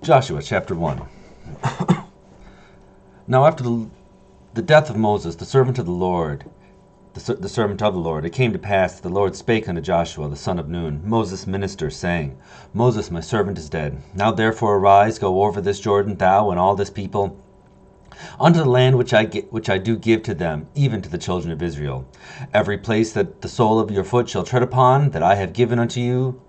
Joshua chapter 1. Now after the death of Moses, the servant of the Lord, it came to pass that the Lord spake unto Joshua, the son of Nun, Moses' minister, saying, Moses, my servant, is dead. Now therefore arise, go over this Jordan, thou and all this people, unto the land which I do give to them, even to the children of Israel. Every place that the sole of your foot shall tread upon, that I have given unto you,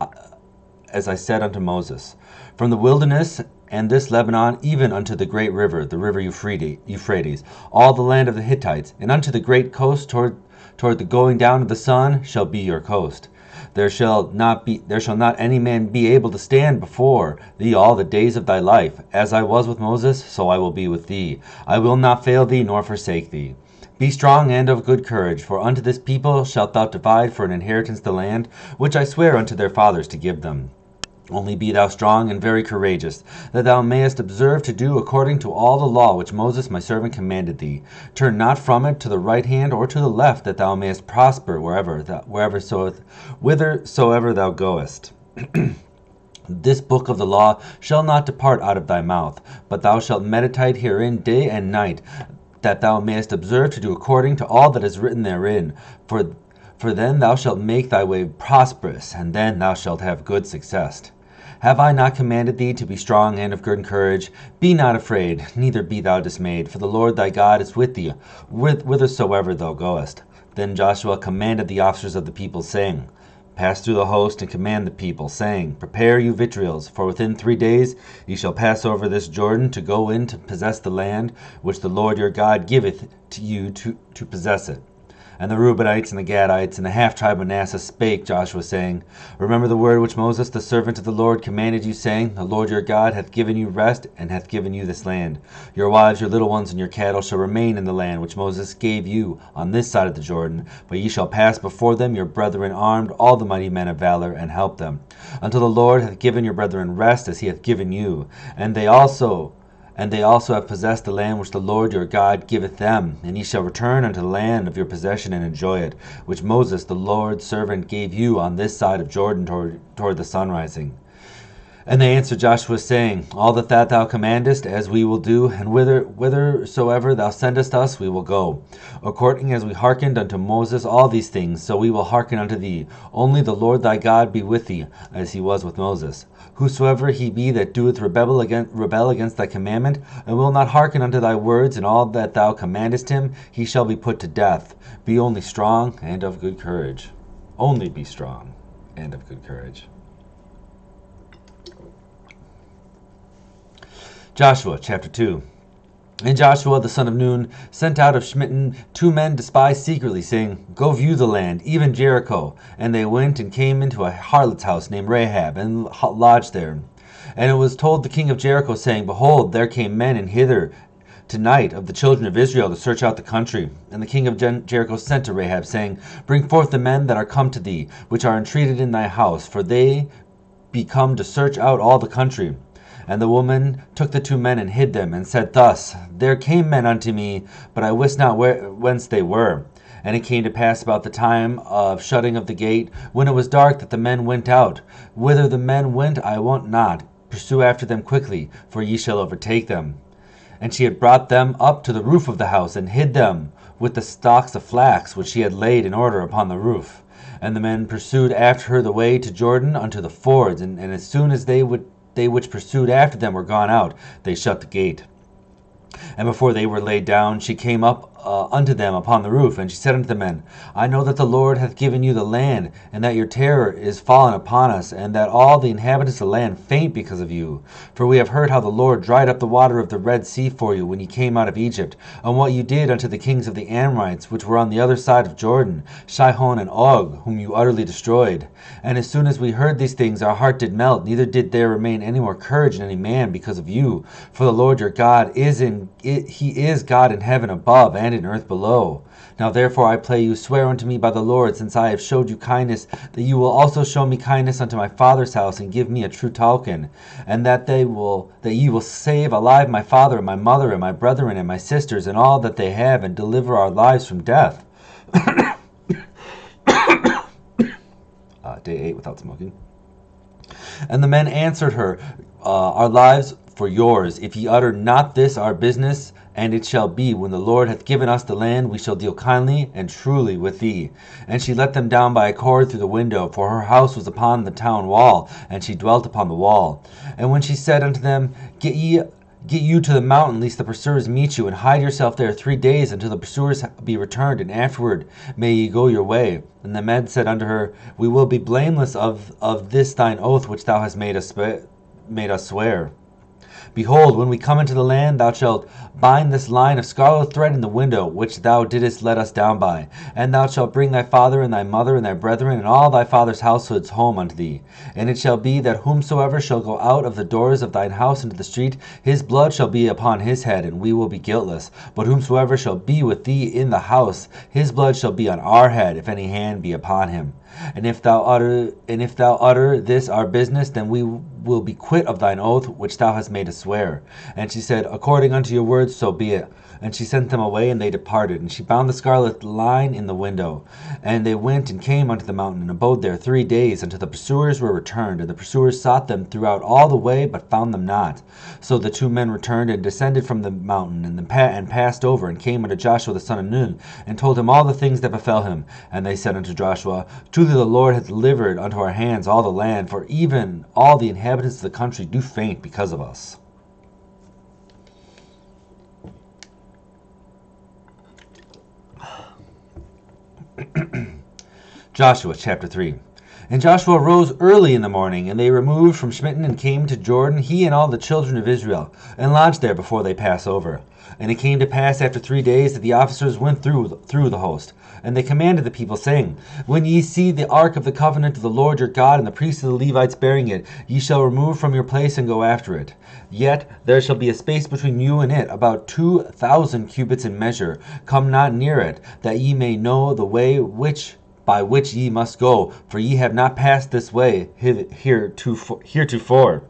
as I said unto Moses, from the wilderness and this Lebanon, even unto the great river, the river Euphrates, all the land of the Hittites, and unto the great coast toward the going down of the sun shall be your coast. There shall not any man be able to stand before thee all the days of thy life. As I was with Moses, so I will be with thee. I will not fail thee nor forsake thee. Be strong and of good courage, for unto this people shalt thou divide for an inheritance the land, which I swear unto their fathers to give them. Only be thou strong and very courageous, that thou mayest observe to do according to all the law which Moses my servant commanded thee. Turn not from it to the right hand or to the left, that thou mayest prosper whithersoever thou goest. This book of the law shall not depart out of thy mouth, but thou shalt meditate herein day and night, that thou mayest observe to do according to all that is written therein. For then thou shalt make thy way prosperous, and then thou shalt have good success. Have I not commanded thee to be strong and of good courage? Be not afraid, neither be thou dismayed, for the Lord thy God is with thee, whithersoever thou goest. Then Joshua commanded the officers of the people, saying, Pass through the host, and command the people, saying, Prepare you vitriol, for within 3 days ye shall pass over this Jordan, to go in to possess the land, which the Lord your God giveth to you to possess it. And the Reubenites and the Gadites and the half-tribe of Manasseh spake Joshua, saying, Remember the word which Moses the servant of the Lord commanded you, saying, The Lord your God hath given you rest, and hath given you this land. Your wives, your little ones, and your cattle shall remain in the land which Moses gave you on this side of the Jordan. But ye shall pass before them, your brethren armed, all the mighty men of valor, and help them, until the Lord hath given your brethren rest, as he hath given you. And they also have possessed the land which the Lord your God giveth them, and ye shall return unto the land of your possession and enjoy it, which Moses the Lord's servant gave you on this side of Jordan toward the sun rising. And they answered Joshua, saying, All that thou commandest, as we will do, and whithersoever thou sendest us, we will go. According as we hearkened unto Moses all these things, so we will hearken unto thee. Only the Lord thy God be with thee, as he was with Moses. Whosoever he be that doeth rebel against thy commandment, and will not hearken unto thy words and all that thou commandest him, he shall be put to death. Be only strong and of good courage. Only be strong and of good courage. Joshua chapter 2. And Joshua the son of Nun sent out of Shittim 2 men to spy secretly, saying, Go view the land, even Jericho. And they went and came into a harlot's house named Rahab, and lodged there. And it was told the king of Jericho, saying, Behold, there came men in hither tonight of the children of Israel to search out the country. And the king of Jericho sent to Rahab, saying, Bring forth the men that are come to thee, which are entreated in thy house, for they be come to search out all the country. And the woman took the 2 men and hid them, and said thus, There came men unto me, but I wist not whence they were. And it came to pass about the time of shutting of the gate, when it was dark, that the men went out. Whither the men went I wot not. Pursue after them quickly, for ye shall overtake them. And she had brought them up to the roof of the house, and hid them with the stalks of flax, which she had laid in order upon the roof. And the men pursued after her the way to Jordan unto the fords, and as soon as they which pursued after them were gone out, they shut the gate. And before they were laid down, she came up unto them upon the roof, and she said unto the men, I know that the Lord hath given you the land, and that your terror is fallen upon us, and that all the inhabitants of the land faint because of you. For we have heard how the Lord dried up the water of the Red Sea for you when ye came out of Egypt, and what you did unto the kings of the Amorites, which were on the other side of Jordan, Sihon and Og, whom you utterly destroyed. And as soon as we heard these things, our heart did melt, neither did there remain any more courage in any man because of you. For the Lord your God he is God in heaven above and in earth below. Now therefore I pray you, swear unto me by the Lord, since I have showed you kindness, that you will also show me kindness unto my father's house, and give me a true token, and that ye will save alive my father and my mother and my brethren and my sisters and all that they have, and deliver our lives from death. Day 8 without smoking. And the men answered her, our lives for yours, if ye utter not this our business. And it shall be, when the Lord hath given us the land, we shall deal kindly and truly with thee. And she let them down by a cord through the window, for her house was upon the town wall, and she dwelt upon the wall. And when she said unto them, Get you to the mountain, lest the pursuers meet you, and hide yourself there 3 days, until the pursuers be returned, and afterward may ye go your way. And the men said unto her, We will be blameless of this thine oath which thou hast made us swear. Behold, when we come into the land, thou shalt bind this line of scarlet thread in the window, which thou didst let us down by. And thou shalt bring thy father and thy mother and thy brethren and all thy father's households home unto thee. And it shall be that whomsoever shall go out of the doors of thine house into the street, his blood shall be upon his head, and we will be guiltless. But whomsoever shall be with thee in the house, his blood shall be on our head, if any hand be upon him. And if thou utter this our business, then we will be quit of thine oath which thou hast made us swear. And she said, According unto your words, so be it. And she sent them away, and they departed. And she bound the scarlet line in the window. And they went and came unto the mountain, and abode there 3 days, until the pursuers were returned. And the pursuers sought them throughout all the way, but found them not. So the 2 men returned, and descended from the mountain, and passed over, and came unto Joshua the son of Nun, and told him all the things that befell him. And they said unto Joshua, Truly the Lord hath delivered unto our hands all the land, for even all the inhabitants of the country do faint because of us. Joshua chapter 3. And Joshua rose early in the morning, and they removed from Shmitton and came to Jordan, he and all the children of Israel, and lodged there before they pass over. And it came to pass after 3 days that the officers went through the host. And they commanded the people, saying, When ye see the ark of the covenant of the Lord your God, and the priests of the Levites bearing it, ye shall remove from your place and go after it. Yet there shall be a space between you and it, about 2,000 cubits in measure. Come not near it, that ye may know the way by which ye must go, for ye have not passed this way heretofore.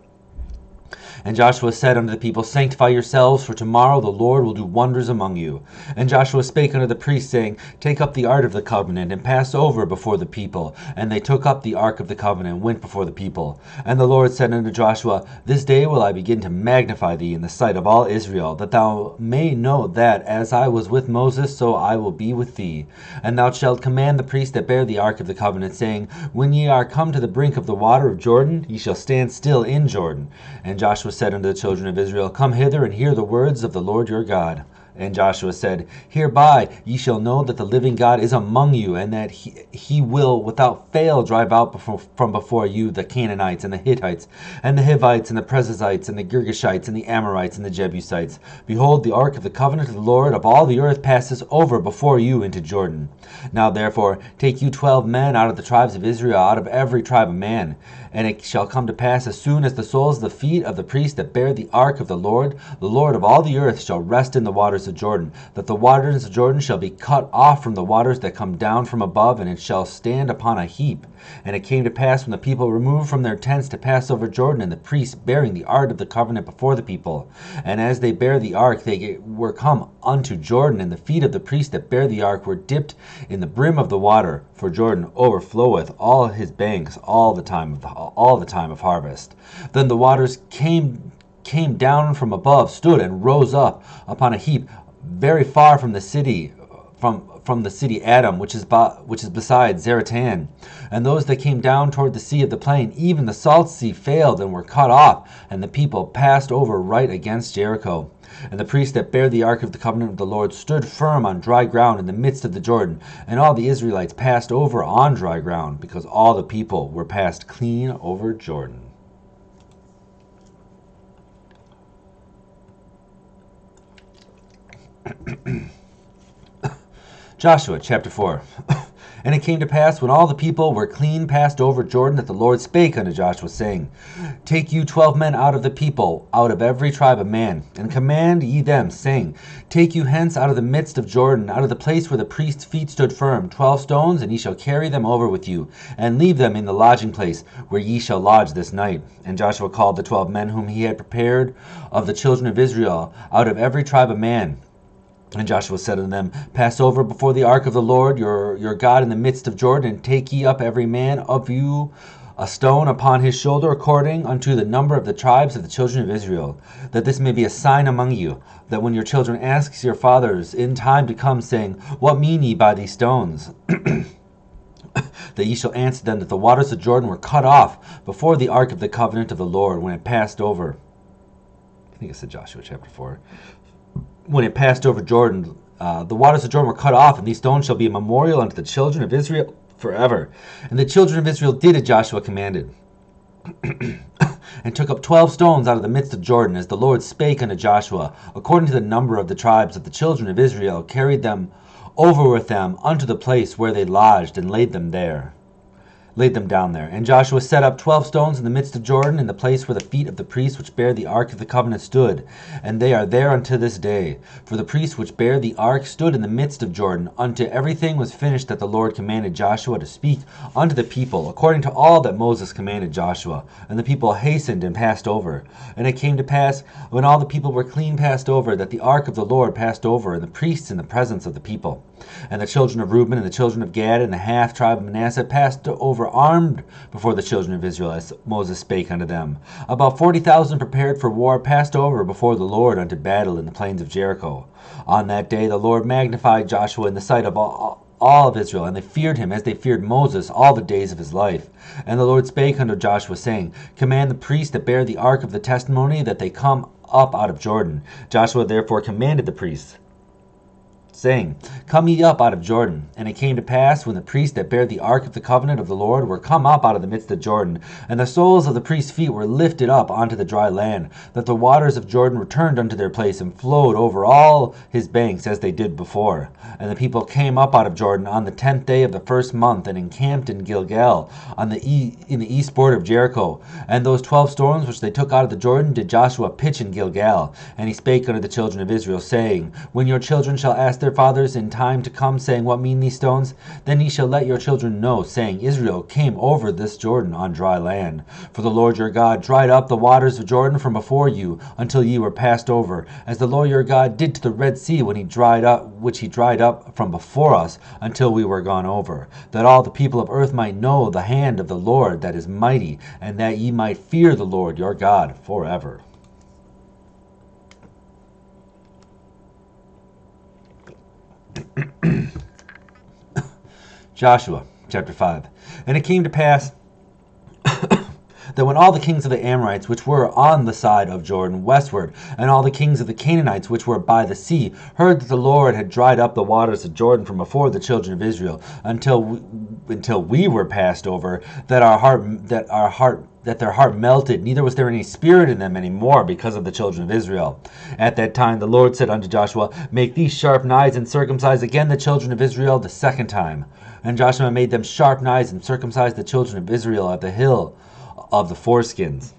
And Joshua said unto the people, Sanctify yourselves, for tomorrow the Lord will do wonders among you. And Joshua spake unto the priests, saying, Take up the ark of the covenant, and pass over before the people. And they took up the ark of the covenant, and went before the people. And the Lord said unto Joshua, This day will I begin to magnify thee in the sight of all Israel, that thou may know that, as I was with Moses, so I will be with thee. And thou shalt command the priests that bear the ark of the covenant, saying, When ye are come to the brink of the water of Jordan, ye shall stand still in Jordan. And Joshua said unto the children of Israel, Come hither and hear the words of the Lord your God. And Joshua said, Hereby ye shall know that the living God is among you, and that he will without fail drive out from before you the Canaanites, and the Hittites, and the Hivites, and the Perizzites, and the Girgashites, and the Amorites, and the Jebusites. Behold, the ark of the covenant of the Lord of all the earth passes over before you into Jordan. Now therefore take you 12 men out of the tribes of Israel, out of every tribe a man. And it shall come to pass, as soon as the soles of the feet of the priests that bear the ark of the Lord of all the earth, shall rest in the waters of Jordan, that the waters of Jordan shall be cut off from the waters that come down from above, and it shall stand upon a heap. And it came to pass, when the people removed from their tents to pass over Jordan, and the priests bearing the ark of the covenant before the people, and as they bare the ark, they were come unto Jordan, and the feet of the priests that bear the ark were dipped in the brim of the water, for Jordan overfloweth all his banks all the time of harvest. Then the waters came down from above, stood and rose up upon a heap very far from the city, from the city Adam, which is beside Zaratan. And those that came down toward the sea of the plain, even the salt sea, failed and were cut off, and the people passed over right against Jericho. And the priests that bare the ark of the covenant of the Lord stood firm on dry ground in the midst of the Jordan, and all the Israelites passed over on dry ground, because all the people were passed clean over Jordan. Joshua chapter 4. And it came to pass, when all the people were clean passed over Jordan, that the Lord spake unto Joshua, saying, Take you 12 men out of the people, out of every tribe a man, and command ye them, saying, Take you hence out of the midst of Jordan, out of the place where the priest's feet stood firm, 12 stones, and ye shall carry them over with you, and leave them in the lodging place, where ye shall lodge this night. And Joshua called the 12 men whom he had prepared of the children of Israel, out of every tribe a man. And Joshua said unto them, Pass over before the ark of the Lord your God in the midst of Jordan, and take ye up every man of you a stone upon his shoulder according unto the number of the tribes of the children of Israel, that this may be a sign among you, that when your children ask your fathers in time to come, saying, What mean ye by these stones? That ye shall answer them that the waters of Jordan were cut off before the ark of the covenant of the Lord when it passed over. I think it said Joshua chapter 4. When it passed over Jordan, the waters of Jordan were cut off, and these stones shall be a memorial unto the children of Israel forever. And the children of Israel did as Joshua commanded, and took up 12 stones out of the midst of Jordan, as the Lord spake unto Joshua, according to the number of the tribes of the children of Israel, carried them over with them unto the place where they lodged, and laid them down there. And Joshua set up 12 stones in the midst of Jordan, in the place where the feet of the priests which bear the ark of the covenant stood, and they are there unto this day. For the priests which bear the ark stood in the midst of Jordan, until everything was finished that the Lord commanded Joshua to speak unto the people, according to all that Moses commanded Joshua. And the people hastened and passed over. And it came to pass, when all the people were clean passed over, that the ark of the Lord passed over, and the priests in the presence of the people. And the children of Reuben and the children of Gad and the half tribe of Manasseh passed over armed before the children of Israel, as Moses spake unto them. About 40,000 prepared for war passed over before the Lord unto battle in the plains of Jericho. On that day the Lord magnified Joshua in the sight of all of Israel, and they feared him as they feared Moses all the days of his life. And the Lord spake unto Joshua, saying, Command the priests that bear the ark of the testimony that they come up out of Jordan. Joshua therefore commanded the priests, saying, Come ye up out of Jordan. And it came to pass, when the priests that bare the ark of the covenant of the Lord were come up out of the midst of Jordan, and the soles of the priests' feet were lifted up onto the dry land, that the waters of Jordan returned unto their place, and flowed over all his banks as they did before. And the people came up out of Jordan on the 10th day of the first month, and encamped in Gilgal, in the east border of Jericho. And those 12 stones which they took out of the Jordan did Joshua pitch in Gilgal. And he spake unto the children of Israel, saying, When your children shall ask their fathers in time to come, saying, What mean these stones? Then ye shall let your children know, saying, Israel came over this Jordan on dry land. For the Lord your God dried up the waters of Jordan from before you, until ye were passed over, as the Lord your God did to the Red Sea, which he dried up from before us, until we were gone over, that all the people of earth might know the hand of the Lord that is mighty, and that ye might fear the Lord your God forever. Joshua chapter 5. And it came to pass that when all the kings of the Amorites which were on the side of Jordan westward, and all the kings of the Canaanites which were by the sea, heard that the Lord had dried up the waters of Jordan from before the children of Israel, until we were passed over, that their heart melted, neither was there any spirit in them any more because of the children of Israel. At that time the Lord said unto Joshua, Make these sharp knives, and circumcise again the children of Israel the second time. And Joshua made them sharp knives, and circumcised the children of Israel at the hill of the foreskins.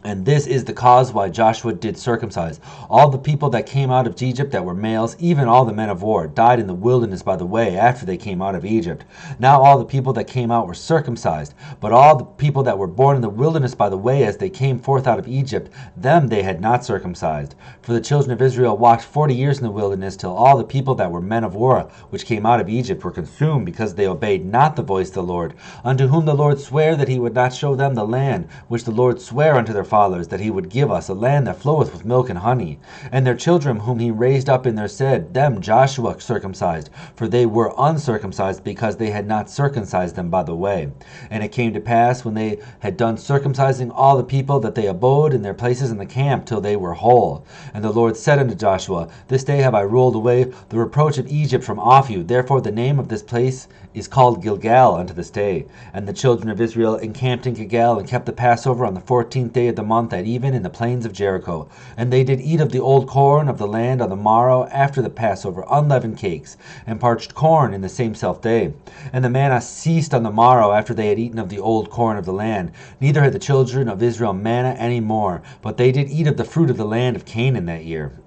And this is the cause why Joshua did circumcise all the people that came out of Egypt that were males, even all the men of war, died in the wilderness by the way after they came out of Egypt. Now all the people that came out were circumcised, but all the people that were born in the wilderness by the way as they came forth out of Egypt, them they had not circumcised. For the children of Israel walked 40 years in the wilderness, till all the people that were men of war, which came out of Egypt, were consumed, because they obeyed not the voice of the Lord, unto whom the Lord sware that he would not show them the land, which the Lord sware unto their fathers, that he would give us, a land that floweth with milk and honey. And their children whom he raised up in their stead, them Joshua circumcised, for they were uncircumcised, because they had not circumcised them by the way. And it came to pass, when they had done circumcising all the people, that they abode in their places in the camp till they were whole. And the Lord said unto Joshua, This day have I rolled away the reproach of Egypt from off you. Therefore the name of this place is called Gilgal unto this day. And the children of Israel encamped in Gilgal, and kept the Passover on the 14th day of the month at even in the plains of Jericho. And they did eat of the old corn of the land on the morrow after the Passover, unleavened cakes, and parched corn in the same self day. And the manna ceased on the morrow after they had eaten of the old corn of the land. Neither had the children of Israel manna any more, but they did eat of the fruit of the land of Canaan that year.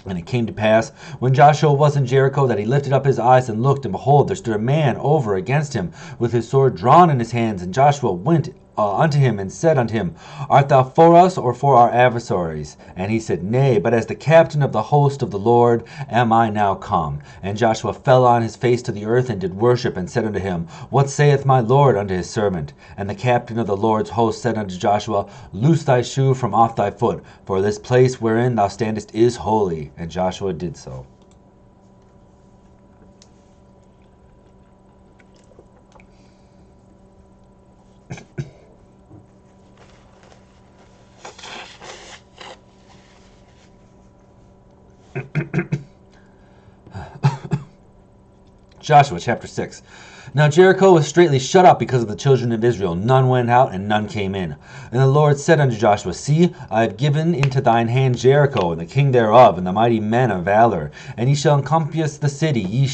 And it came to pass, when Joshua was in Jericho, that he lifted up his eyes and looked, and behold, there stood a man over against him, with his sword drawn in his hands. And Joshua went unto him and said unto him, Art thou for us or for our adversaries? And he said, Nay, but as the captain of the host of the Lord am I now come. And Joshua fell on his face to the earth and did worship, and said unto him, What saith my Lord unto his servant? And the captain of the Lord's host said unto Joshua, Loose thy shoe from off thy foot, for this place wherein thou standest is holy. And Joshua did so. Joshua chapter 6. Now Jericho was straitly shut up because of the children of Israel. None went out, and none came in. And the Lord said unto Joshua, See, I have given into thine hand Jericho, and the king thereof, and the mighty men of valor. And ye shall encompass the city,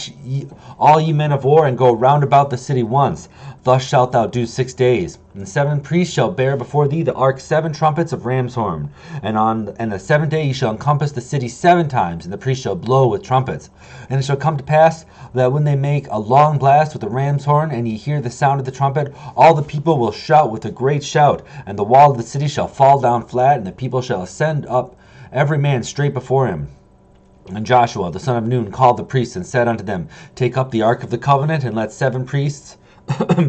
all ye men of war, and go round about the city once. Thus shalt thou do 6 days. And 7 priests shall bear before thee the ark 7 trumpets of ram's horn. And on the 7th day ye shall encompass the city 7 times, and the priests shall blow with trumpets. And it shall come to pass that when they make a long blast with the ram's horn, and ye hear the sound of the trumpet, all the people will shout with a great shout, and the wall of the city shall fall down flat, and the people shall ascend up every man straight before him. And Joshua the son of Nun called the priests, and said unto them, Take up the ark of the covenant, and let 7 priests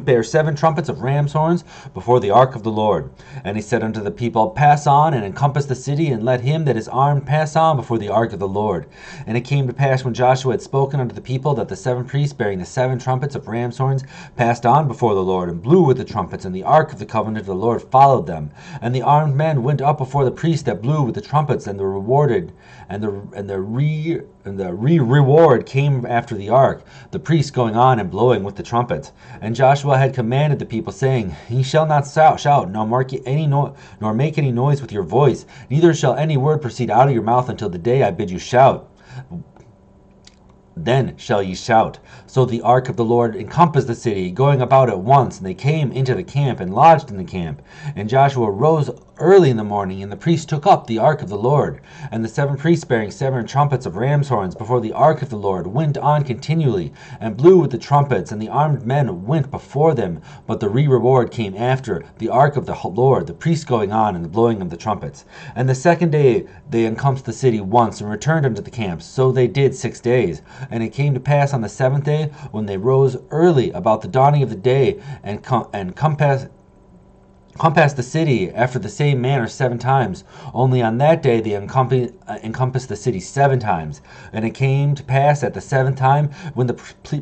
bear 7 trumpets of ram's horns before the ark of the Lord. And he said unto the people, Pass on, and encompass the city, and let him that is armed pass on before the ark of the Lord. And it came to pass, when Joshua had spoken unto the people, that the 7 priests bearing the 7 trumpets of ram's horns passed on before the Lord, and blew with the trumpets, and the ark of the covenant of the Lord followed them. And the armed men went up before the priests that blew with the trumpets, and the reward came after the ark, the priests going on and blowing with the trumpets. And Joshua had commanded the people, saying, Ye shall not shout, nor make any noise with your voice, neither shall any word proceed out of your mouth until the day I bid you shout. Then shall ye shout. So the ark of the Lord encompassed the city, going about at once, and they came into the camp and lodged in the camp. And Joshua rose early in the morning, and the priests took up the ark of the Lord. And the 7 priests bearing 7 trumpets of ram's horns before the ark of the Lord went on continually, and blew with the trumpets, and the armed men went before them. But the reward came after the ark of the Lord, the priests going on, and the blowing of the trumpets. And the 2nd day they encompassed the city once, and returned unto the camp. So they did 6 days. And it came to pass on the 7th day, when they rose early about the dawning of the day, and compassed the city after the same manner 7 times. Only on that day they encompassed the city 7 times. And it came to pass at the 7th time, when the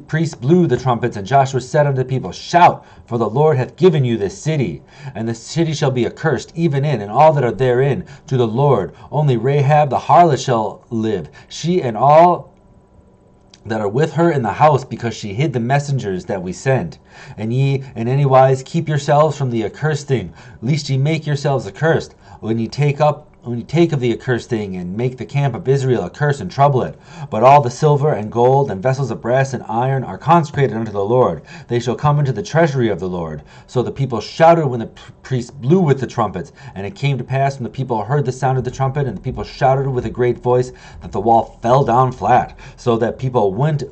priests blew the trumpets, and Joshua said unto the people, Shout, for the Lord hath given you this city. And the city shall be accursed, even in and all that are therein, to the Lord. Only Rahab the harlot shall live, she and all that are with her in the house, because she hid the messengers that we sent. And ye in any wise keep yourselves from the accursed thing, lest ye make yourselves accursed, when ye take of the accursed thing, and make the camp of Israel a curse and trouble it. But all the silver and gold and vessels of brass and iron are consecrated unto the Lord. They shall come into the treasury of the Lord. So the people shouted when the priests blew with the trumpets. And it came to pass, when the people heard the sound of the trumpet, and the people shouted with a great voice, that the wall fell down flat, so that people went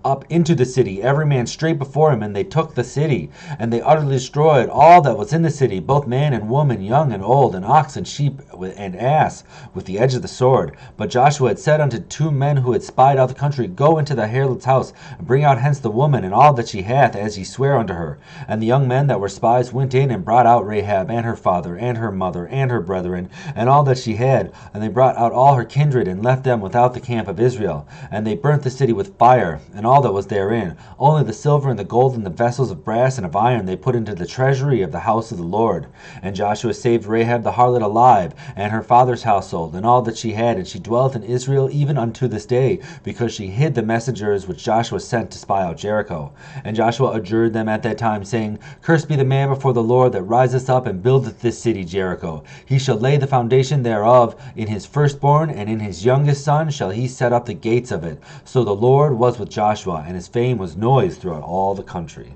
up into the city, every man straight before him, and they took the city. And they utterly destroyed all that was in the city, both man and woman, young and old, and ox and sheep and ass, with the edge of the sword. But Joshua had said unto 2 men who had spied out the country, Go into the harlot's house, and bring out hence the woman, and all that she hath, as ye swear unto her. And the young men that were spies went in, and brought out Rahab, and her father, and her mother, and her brethren, and all that she had. And they brought out all her kindred, and left them without the camp of Israel. And they burnt the city with fire, and all that was therein. Only the silver and the gold and the vessels of brass and of iron they put into the treasury of the house of the Lord. And Joshua saved Rahab the harlot alive, and her father's household, and all that she had, and she dwelt in Israel even unto this day, because she hid the messengers which Joshua sent to spy out Jericho. And Joshua adjured them at that time, saying, Cursed be the man before the Lord that riseth up and buildeth this city Jericho. He shall lay the foundation thereof in his firstborn, and in his youngest son shall he set up the gates of it. So the Lord was with Joshua, and his fame was noised throughout all the country.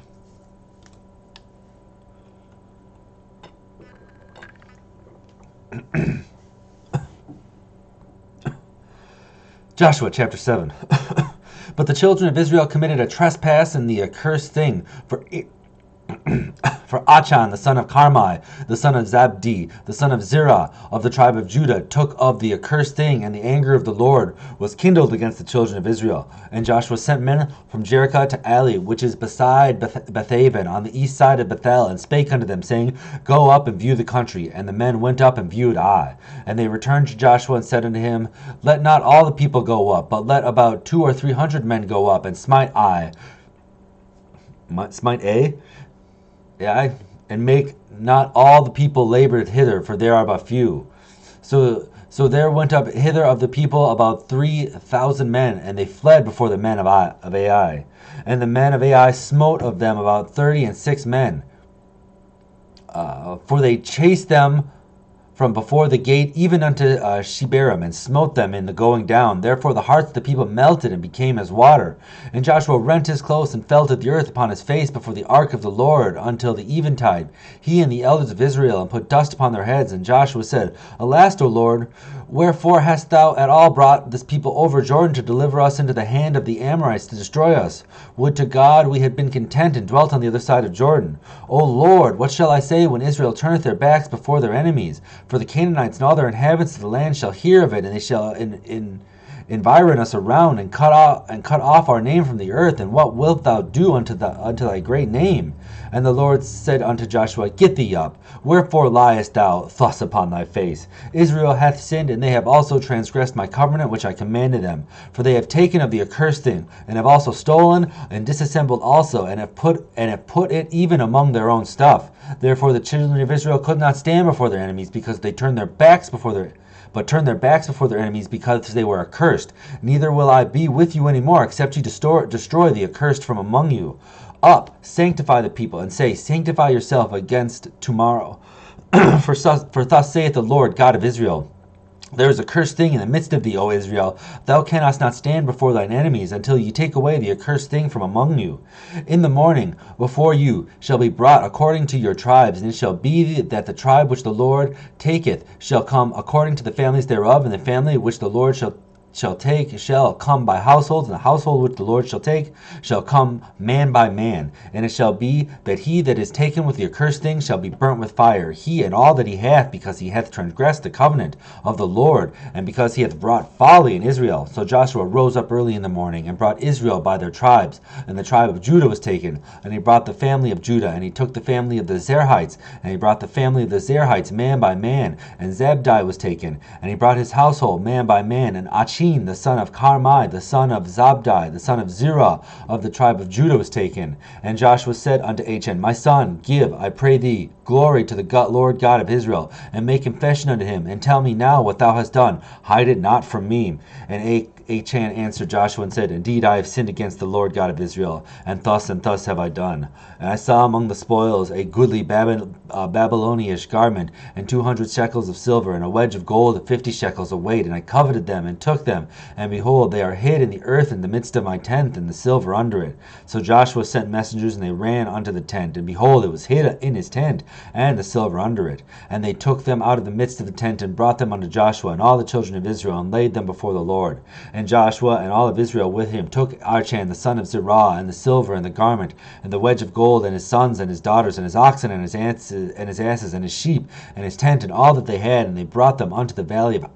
Joshua chapter 7. But the children of Israel committed a trespass in the accursed thing, For Achan, the son of Carmi, the son of Zabdi, the son of Zerah, of the tribe of Judah, took of the accursed thing, and the anger of the Lord was kindled against the children of Israel. And Joshua sent men from Jericho to Ali, which is beside Bethaven, on the east side of Bethel, and spake unto them, saying, Go up and view the country. And the men went up and viewed Ai. And they returned to Joshua and said unto him, Let not all the people go up, but let about 200 or 300 men go up and smite Ai. Smite A? Yeah, and make not all the people labor hither, for there are but few. So there went up hither of the people about 3,000 men, and they fled before the men of Ai. And the men of Ai smote of them about 36 men. For they chased them from before the gate even unto Shebarim, and smote them in the going down. Therefore the hearts of the people melted and became as water. And Joshua rent his clothes and fell to the earth upon his face before the ark of the Lord until the eventide, he and the elders of Israel, and put dust upon their heads. And Joshua said, Alas, O Lord, wherefore hast thou at all brought this people over Jordan to deliver us into the hand of the Amorites to destroy us? Would to God we had been content and dwelt on the other side of Jordan. O Lord, what shall I say when Israel turneth their backs before their enemies? For the Canaanites and all their inhabitants of the land shall hear of it, and they shall environ us around, and cut off our name from the earth. And what wilt thou do unto thy great name? And the Lord said unto Joshua, Get thee up. Wherefore liest thou thus upon thy face? Israel hath sinned, and they have also transgressed my covenant which I commanded them. For they have taken of the accursed thing, and have also stolen, and disassembled also, and have put it even among their own stuff. Therefore the children of Israel could not stand before their enemies, because they turned their backs before their enemies, because they were accursed. Neither will I be with you any more, except ye destroy the accursed from among you. Up, sanctify the people, and say, Sanctify yourself against tomorrow. For thus saith the Lord God of Israel, There is a cursed thing in the midst of thee, O Israel. Thou canst not stand before thine enemies until ye take away the accursed thing from among you. In the morning before you shall be brought according to your tribes, and it shall be that the tribe which the Lord taketh shall come according to the families thereof, and the family which the Lord shall take shall come by households, and the household which the Lord shall take shall come man by man. And it shall be that he that is taken with the accursed thing shall be burnt with fire, he and all that he hath, because he hath transgressed the covenant of the Lord, and because he hath brought folly in Israel. So Joshua rose up early in the morning, and brought Israel by their tribes. And the tribe of Judah was taken, and he brought the family of Judah, and he took the family of the Zerhites, and he brought the family of the Zerhites man by man. And Zabdi was taken, and he brought his household man by man. And Achan, the son of Carmi, the son of Zabdi, the son of Zerah, of the tribe of Judah, was taken. And Joshua said unto Achan, My son, give, I pray thee, glory to the Lord God of Israel, and make confession unto him, and tell me now what thou hast done. Hide it not from me. And Achan answered Joshua and said, Indeed, I have sinned against the Lord God of Israel, and thus have I done. And I saw among the spoils a goodly Babylonish garment, and 200 shekels of silver, and a wedge of gold of 50 shekels of weight. And I coveted them, and took them, and behold, they are hid in the earth in the midst of my tent, and the silver under it. So Joshua sent messengers, and they ran unto the tent, and behold, it was hid in his tent, and the silver under it. And they took them out of the midst of the tent, and brought them unto Joshua and all the children of Israel, and laid them before the Lord. And Joshua and all of Israel with him took Achan the son of Zerah, and the silver, and the garment, and the wedge of gold, and his sons, and his daughters, and his oxen, and his asses, and his sheep, and his tent, and all that they had, and they brought them unto the valley of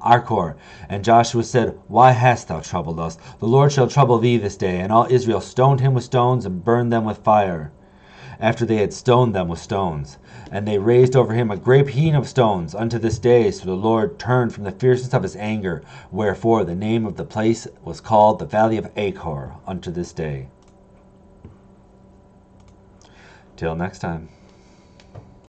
Achor. And Joshua said, Why hast thou troubled us? The Lord shall trouble thee this day. And all Israel stoned him with stones, and burned them with fire, after they had stoned them with stones. And they raised over him a great heap of stones unto this day. So the Lord turned from the fierceness of his anger, wherefore the name of the place was called the Valley of Achor unto this day. Till next time.